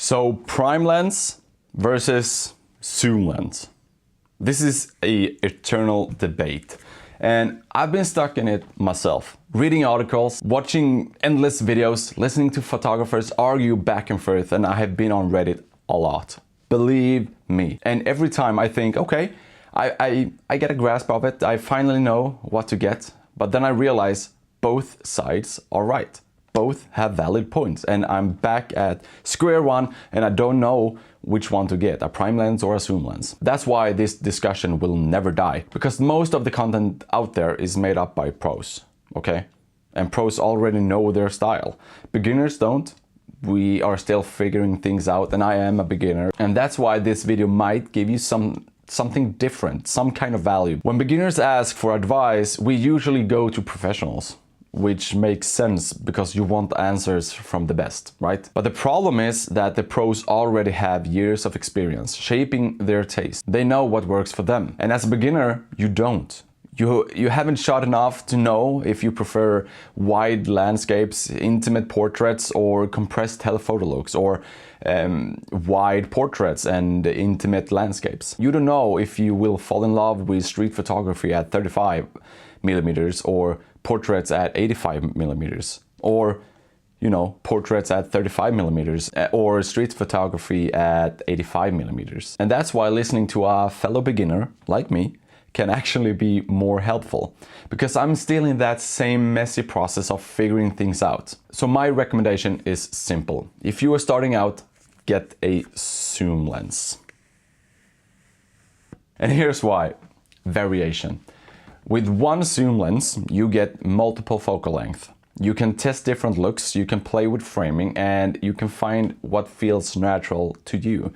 So prime lens versus zoom lens. This is an eternal debate. And I've been stuck in it myself. Reading articles, watching endless videos, listening to photographers argue back and forth, and I have been on Reddit a lot. Believe me. And every time I think, okay, I get a grasp of it, I finally know what to get, but then I realize both sides are right. Both have valid points, and I'm back at square one and I don't know which one to get, a prime lens or a zoom lens. That's why this discussion will never die, because most of the content out there is made up by pros, okay? And pros already know their style. Beginners don't. We are still figuring things out, and I am a beginner. And that's why this video might give you something different, some kind of value. When beginners ask for advice, we usually go to professionals, which makes sense because you want answers from the best, right? But the problem is that the pros already have years of experience shaping their taste. They know what works for them. And as a beginner, you don't. You haven't shot enough to know if you prefer wide landscapes, intimate portraits, or compressed telephoto looks, or wide portraits and intimate landscapes. You don't know if you will fall in love with street photography at 35mm or portraits at 85mm, or portraits at 35mm, or street photography at 85mm. And that's why listening to a fellow beginner like me can actually be more helpful, because I'm still in that same messy process of figuring things out. So my recommendation is simple. If you are starting out, get a zoom lens. And here's why. Variation. With one zoom lens, you get multiple focal length. You can test different looks, you can play with framing, and you can find what feels natural to you.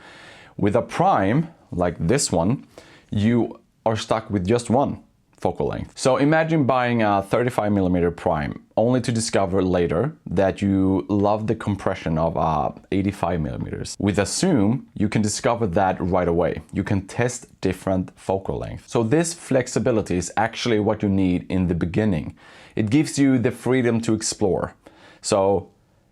With a prime, like this one, you are stuck with just one focal length. So imagine buying a 35mm prime, only to discover later that you love the compression of 85mm. With a zoom, you can discover that right away. You can test different focal lengths. So this flexibility is actually what you need in the beginning. It gives you the freedom to explore. So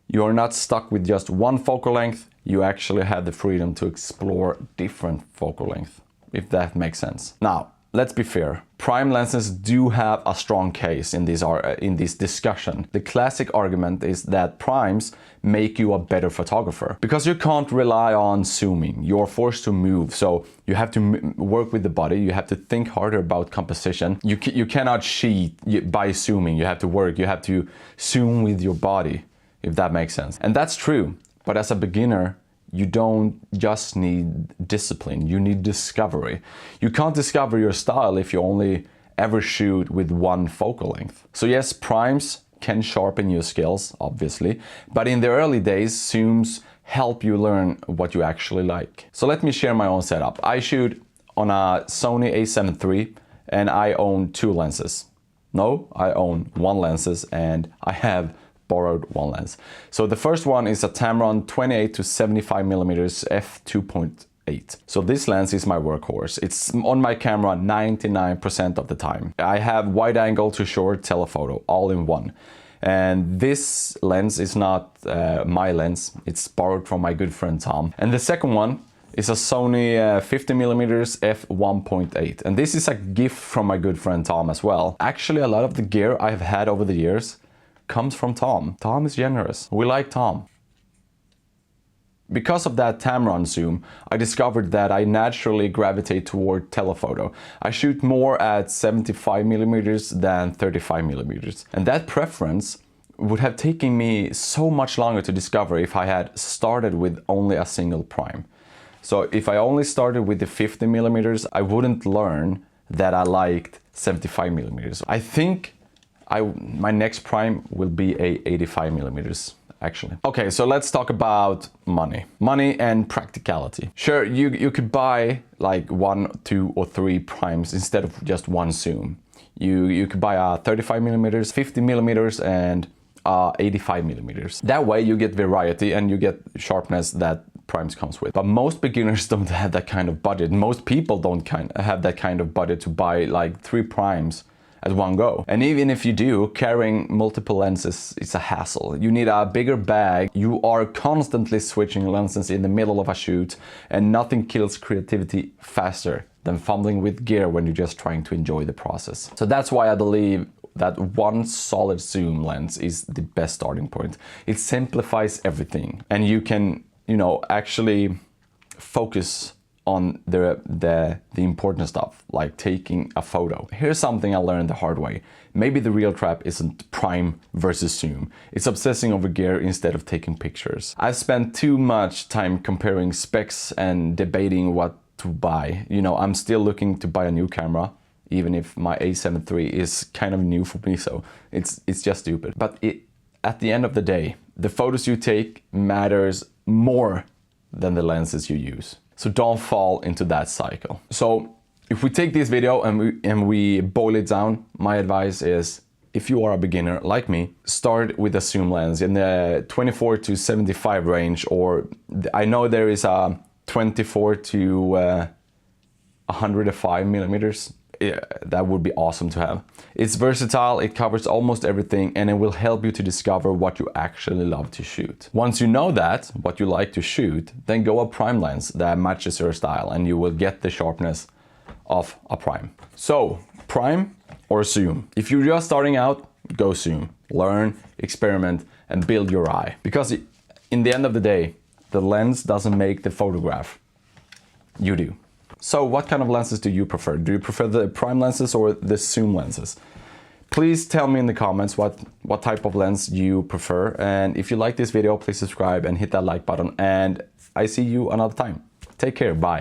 you are not stuck with just one focal length, you actually have the freedom to explore different focal lengths, if that makes sense. Now, let's be fair. Prime lenses do have a strong case in this discussion. The classic argument is that primes make you a better photographer, because you can't rely on zooming. You're forced to move, so you have to work with the body. You have to think harder about composition. You cannot cheat by zooming. You have to work. You have to zoom with your body, if that makes sense. And that's true. But as a beginner, you don't just need discipline, you need discovery. You can't discover your style if you only ever shoot with one focal length. So yes, primes can sharpen your skills, obviously, but in the early days, zooms help you learn what you actually like. So let me share my own setup. I shoot on a Sony a7 III and I own two lenses. No, I own one lenses and I have borrowed one lens. So the first one is a Tamron 28 to 75mm f2.8. So this lens is my workhorse. It's on my camera 99% of the time. I have wide angle to short telephoto all in one. And this lens is not my lens. It's borrowed from my good friend Tom. And the second one is a Sony 50mm f1.8. And this is a gift from my good friend Tom as well. Actually, a lot of the gear I've had over the years comes from Tom. Tom is generous. We like Tom. Because of that Tamron zoom, I discovered that I naturally gravitate toward telephoto. I shoot more at 75mm than 35mm. And that preference would have taken me so much longer to discover if I had started with only a single prime. So if I only started with the 50mm, I wouldn't learn that I liked 75mm. I think my next prime will be a 85mm actually. Okay, so let's talk about money. Money and practicality. Sure, you could buy like 1, 2 or 3 primes instead of just one zoom. You could buy a 35mm, 50mm and 85mm. That way you get variety and you get sharpness that primes comes with. But most beginners don't have that kind of budget. Most people don't have that kind of budget to buy like 3 primes at one go. And even if you do, carrying multiple lenses is a hassle. You need a bigger bag, you are constantly switching lenses in the middle of a shoot, and nothing kills creativity faster than fumbling with gear when you're just trying to enjoy the process. So that's why I believe that one solid zoom lens is the best starting point. It simplifies everything, and you can, actually focus on the important stuff, like taking a photo. Here's something I learned the hard way. Maybe the real trap isn't prime versus zoom. It's obsessing over gear instead of taking pictures. I've spent too much time comparing specs and debating what to buy. I'm still looking to buy a new camera, even if my A7 III is kind of new for me, so it's just stupid. But at the end of the day, the photos you take matters more than the lenses you use. So don't fall into that cycle. So if we take this video and we boil it down, my advice is, if you are a beginner like me, start with a zoom lens in the 24 to 75 range, or I know there is a 24 to 105 millimeters. That would be awesome to have. It's versatile, it covers almost everything, and it will help you to discover what you actually love to shoot. Once you know that, what you like to shoot, then go a prime lens that matches your style, and you will get the sharpness of a prime. So, prime or zoom? If you're just starting out, go zoom. Learn, experiment, and build your eye. Because in the end of the day, the lens doesn't make the photograph. You do. So what kind of lenses do you prefer? Do you prefer the prime lenses or the zoom lenses? Please tell me in the comments what type of lens you prefer. And if you like this video, please subscribe and hit that like button. And I see you another time. Take care. Bye.